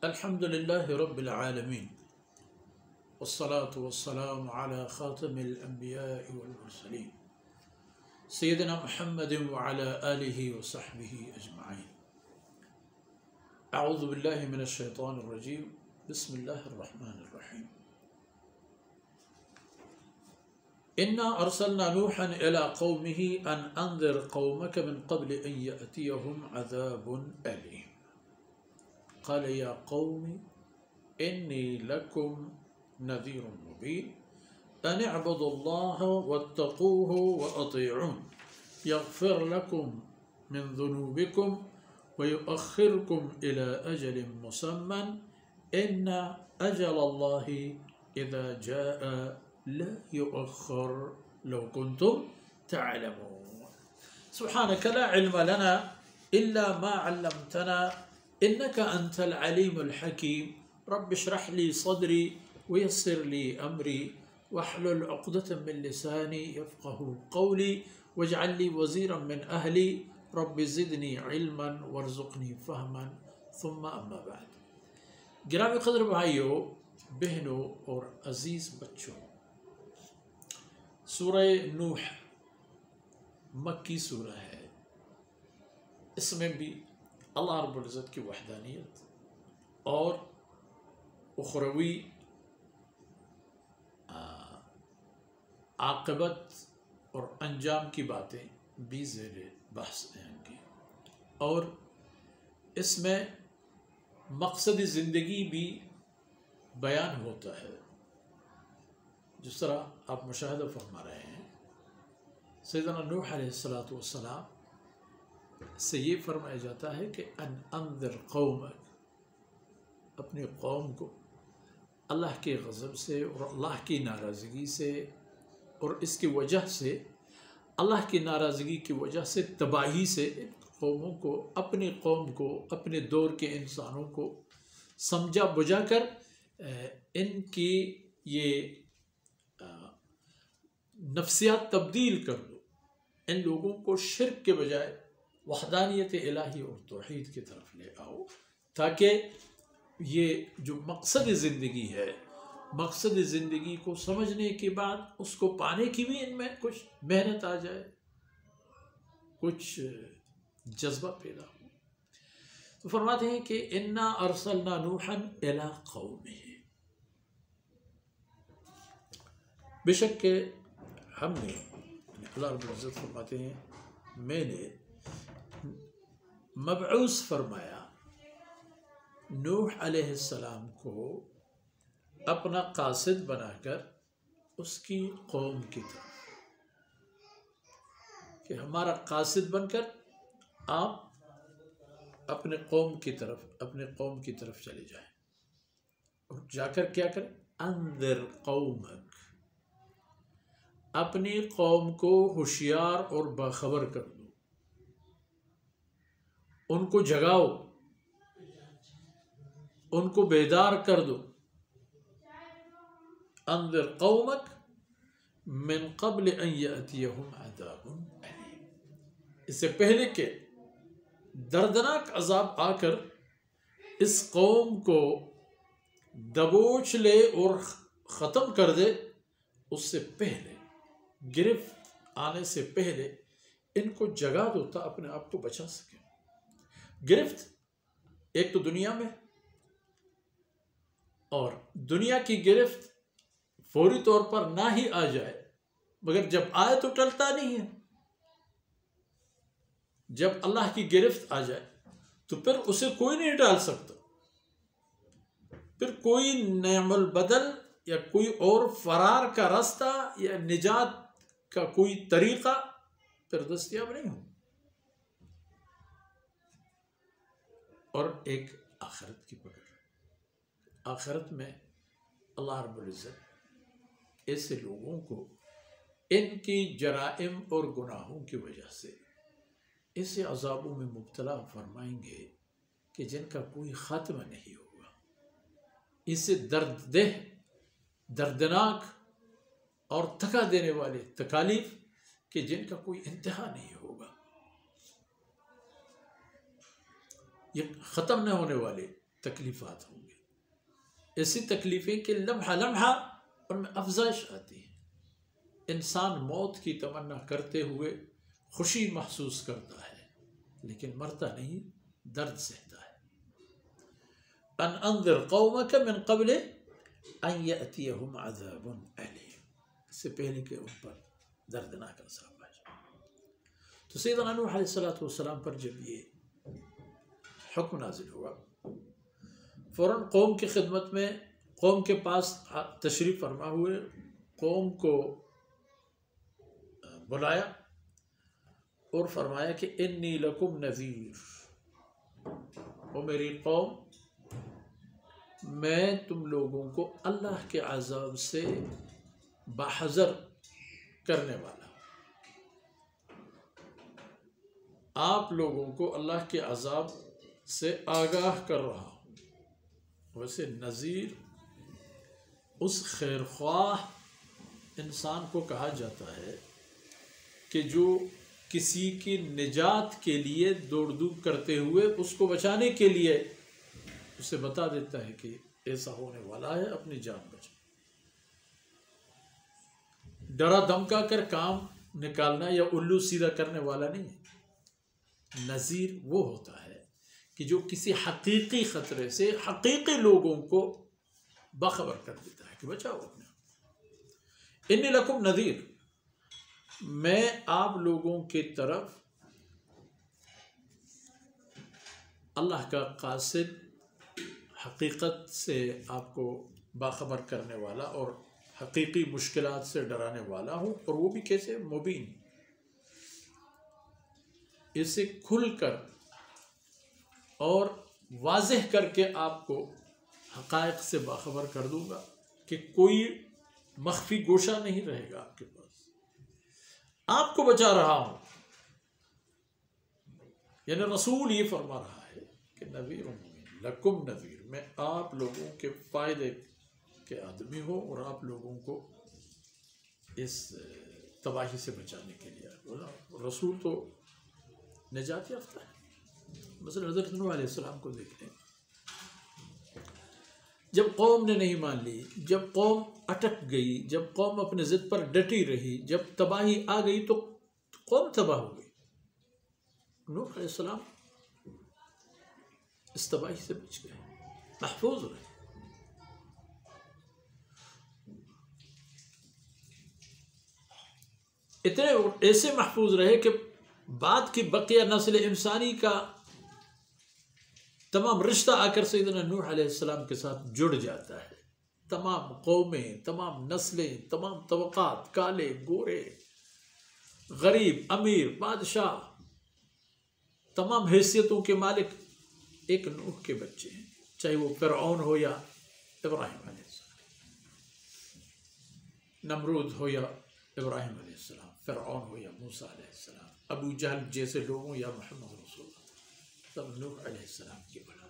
الحمد لله رب العالمين والصلاة والسلام على خاتم الأنبياء والمرسلين سيدنا محمد وعلى آله وصحبه أجمعين. أعوذ بالله من الشيطان الرجيم. بسم الله الرحمن الرحيم. إنا أرسلنا نوحا إلى قومه أن أنذر قومك من قبل أن يأتيهم عذاب أليم. قال يا قوم إني لكم نذير مبين أن اعبدوا الله واتقوه وأطيعون يغفر لكم من ذنوبكم ويؤخركم إلى أجل مسمى إن أجل الله إذا جاء لا يؤخر لو كنتم تعلمون. سبحانك لا علم لنا إلا ما علمتنا إنك أنت العليم الحكيم. رب اشرح لي صدري ويسر لي أمري واحلل عقدة من لساني يفقه قولي واجعل لي وزيرا من أهلي رب زدني علما وارزقني فهما ثم أما بعد. گرامی قدر بھائیوں، بہنوں اور عزیز بچوں، سورہ نوح مکی سورہ ہے. اس میں بھی اللہ رب العزت کی وحدانیت اور اخروی عاقبت اور انجام کی باتیں بھی زیر بحث ہیں ان کی، اور اس میں مقصد زندگی بھی بیان ہوتا ہے. جس طرح آپ مشاہدہ فرما رہے ہیں، سیدنا نوح علیہ السلام سے یہ فرمایا جاتا ہے کہ ان انذر قومک، اپنے قوم کو اللہ کے غضب سے اور اللہ کی ناراضگی سے اور اس کی وجہ سے، اللہ کی ناراضگی کی وجہ سے تباہی سے قوموں کو، اپنی قوم کو، اپنے دور کے انسانوں کو سمجھا بجھا کر ان کی یہ نفسیات تبدیل کر دو. ان لوگوں کو شرک کے بجائے وحدانیت الہی اور توحید کی طرف لے آؤ، تاکہ یہ جو مقصد زندگی ہے، مقصد زندگی کو سمجھنے کے بعد اس کو پانے کی بھی ان میں کچھ محنت آ جائے، کچھ جذبہ پیدا ہو. تو فرماتے ہیں کہ انا ارسلنا نوحا الی قومہ، بے شک کہ ہم نے، اللہ رب العزت فرماتے ہیں، میں نے مبعوث فرمایا نوح علیہ السلام کو اپنا قاصد بنا کر اس کی قوم کی طرف، کہ ہمارا قاصد بن کر آپ اپنے قوم کی طرف چلے جائیں، اور جا کر کیا کریں؟ انذر قومک، اپنی قوم کو ہوشیار اور باخبر کر دو، ان کو جگاؤ، ان کو بیدار کر دو. انذر قومک من قبل ان یأتیہم عذاب الیم، اس سے پہلے کہ دردناک عذاب آ کر اس قوم کو دبوچ لے اور ختم کر دے، اس سے پہلے، گرفت آنے سے پہلے ان کو جگا دو تا اپنے آپ کو بچا سکے. گرفت ایک تو دنیا میں، اور دنیا کی گرفت فوری طور پر نہ ہی آ جائے، مگر جب آئے تو ٹلتا نہیں ہے. جب اللہ کی گرفت آ جائے تو پھر اسے کوئی نہیں ٹال سکتا، پھر کوئی نعم البدل یا کوئی اور فرار کا راستہ یا نجات کا کوئی طریقہ پھر دستیاب نہیں ہو. اور ایک آخرت کی پکڑ، آخرت میں اللہ رب العزت ایسے لوگوں کو ان کی جرائم اور گناہوں کی وجہ سے ایسے عذابوں میں مبتلا فرمائیں گے کہ جن کا کوئی خاتمہ نہیں ہوگا. اسے دردناک اور تھکا دینے والے تکالیف کہ جن کا کوئی انتہا نہیں ہوگا. یہ ختم نہ ہونے والے تکلیفات ہوں گی، ایسی تکلیفیں کہ لمحہ لمحہ ان میں افزائش آتی ہے. انسان موت کی تمنا کرتے ہوئے خوشی محسوس کرتا ہے لیکن مرتا نہیں، درد سہتا ہے. ان انذر قومک من قبل ان یأتیہم عذاب علیم، اس سے پہلے کہ ان پر دردناک عذاب آ جائے. تو سیدنا نوح علیہ السلام پر جب یہ حکم نازل ہوا، فوراً قوم کی خدمت میں، قوم کے پاس تشریف فرما ہوئے، قوم کو بلایا اور فرمایا کہ انی لکم نذیر، او میری قوم، میں تم لوگوں کو اللہ کے عذاب سے باحذر کرنے والا ہوں، آپ لوگوں کو اللہ کے عذاب سے آگاہ کر رہا ہوں. ویسے نذیر اس خیر خواہ انسان کو کہا جاتا ہے کہ جو کسی کی نجات کے لیے دوڑ دھوپ کرتے ہوئے اس کو بچانے کے لیے اسے بتا دیتا ہے کہ ایسا ہونے والا ہے، اپنی جان بچا. ڈرا دھمکا کر کام نکالنا یا الو سیدھا کرنے والا نہیں ہے. نذیر وہ ہوتا ہے کہ جو کسی حقیقی خطرے سے حقیقی لوگوں کو باخبر کر دیتا ہے کہ بچاؤ اپنے. انی لکم نذیر، میں آپ لوگوں کی طرف اللہ کا قاصد، حقیقت سے آپ کو باخبر کرنے والا اور حقیقی مشکلات سے ڈرانے والا ہوں. اور وہ بھی کیسے؟ مبین، اسے کھل کر اور واضح کر کے آپ کو حقائق سے باخبر کر دوں گا کہ کوئی مخفی گوشہ نہیں رہے گا آپ کے پاس. آپ کو بچا رہا ہوں، یعنی رسول یہ فرما رہا ہے کہ نذیر لکم نذیر، میں آپ لوگوں کے فائدے کے آدمی ہوں اور آپ لوگوں کو اس تباہی سے بچانے کے لیے. رسول تو نجات یافتہ ہے. مثلا حضرت نوح علیہ السلام کو دیکھ لیں، جب قوم نے نہیں مان لی، جب قوم اٹک گئی، جب قوم اپنے ضد پر ڈٹی رہی، جب تباہی آ گئی تو قوم تباہ ہو گئی. نوح علیہ السلام اس تباہی سے بچ گئے، محفوظ رہے. اتنے ایسے محفوظ رہے کہ بعد کی بقیہ نسل انسانی کا تمام رشتہ آ کر سیدنا نوح علیہ السلام کے ساتھ جڑ جاتا ہے. تمام قومیں، تمام نسلیں، تمام طبقات، کالے گورے، غریب امیر بادشاہ، تمام حیثیتوں کے مالک ایک نوح کے بچے ہیں، چاہے وہ فرعون ہو یا ابراہیم علیہ السلام، نمرود ہو یا ابراہیم علیہ السلام، فرعون ہو یا موسیٰ علیہ السلام، ابو جہل جیسے لوگوں یا محمد رسول اللہ، سب نوح علیہ السلام کی اولاد.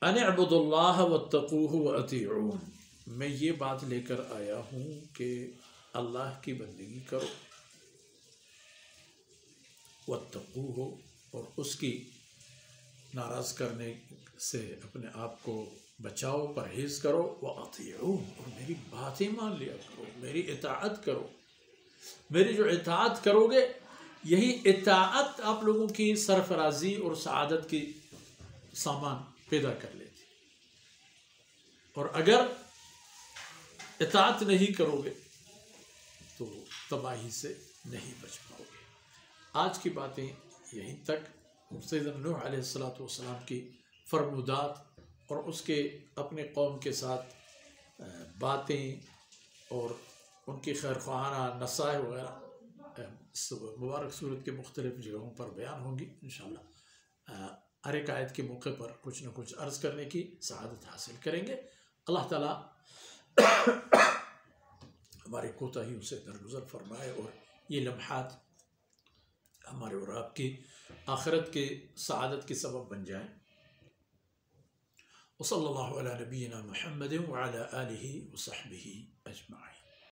ان اعبدوا اللہ واتقوہ واطیعون، میں یہ بات لے کر آیا ہوں کہ اللہ کی بندگی کرو، واتقوہ، اور اس کی ناراض کرنے سے اپنے آپ کو بچاؤ، پرہیز کرو، واطیعون، اور میری باتیں مان لیا کرو، میری اطاعت کرو. میری جو اطاعت کرو گے، یہی اطاعت آپ لوگوں کی سرفرازی اور سعادت کی سامان پیدا کر لیتی. اور اگر اطاعت نہیں کرو گے تو تباہی سے نہیں بچ پاؤ گے. آج کی باتیں یہیں تک. سیدنا نوح علیہ السلام کی فرمودات اور اس کے اپنے قوم کے ساتھ باتیں اور ان کی خیر خواہانہ نصائح وغیرہ مبارک صورت کے مختلف جگہوں پر بیان ہوں گی انشاءاللہ. ہر ایک آیت کے موقع پر کچھ نہ کچھ عرض کرنے کی سعادت حاصل کریں گے. اللہ تعالیٰ ہمارے کوتاہیوں سے درگزر فرمائے اور یہ لمحات ہمارے اور آپ کی آخرت کے سعادت کے سبب بن جائیں. وصلی اللہ علی نبینا محمد وعلی آلہ وصحبہ اجمعین.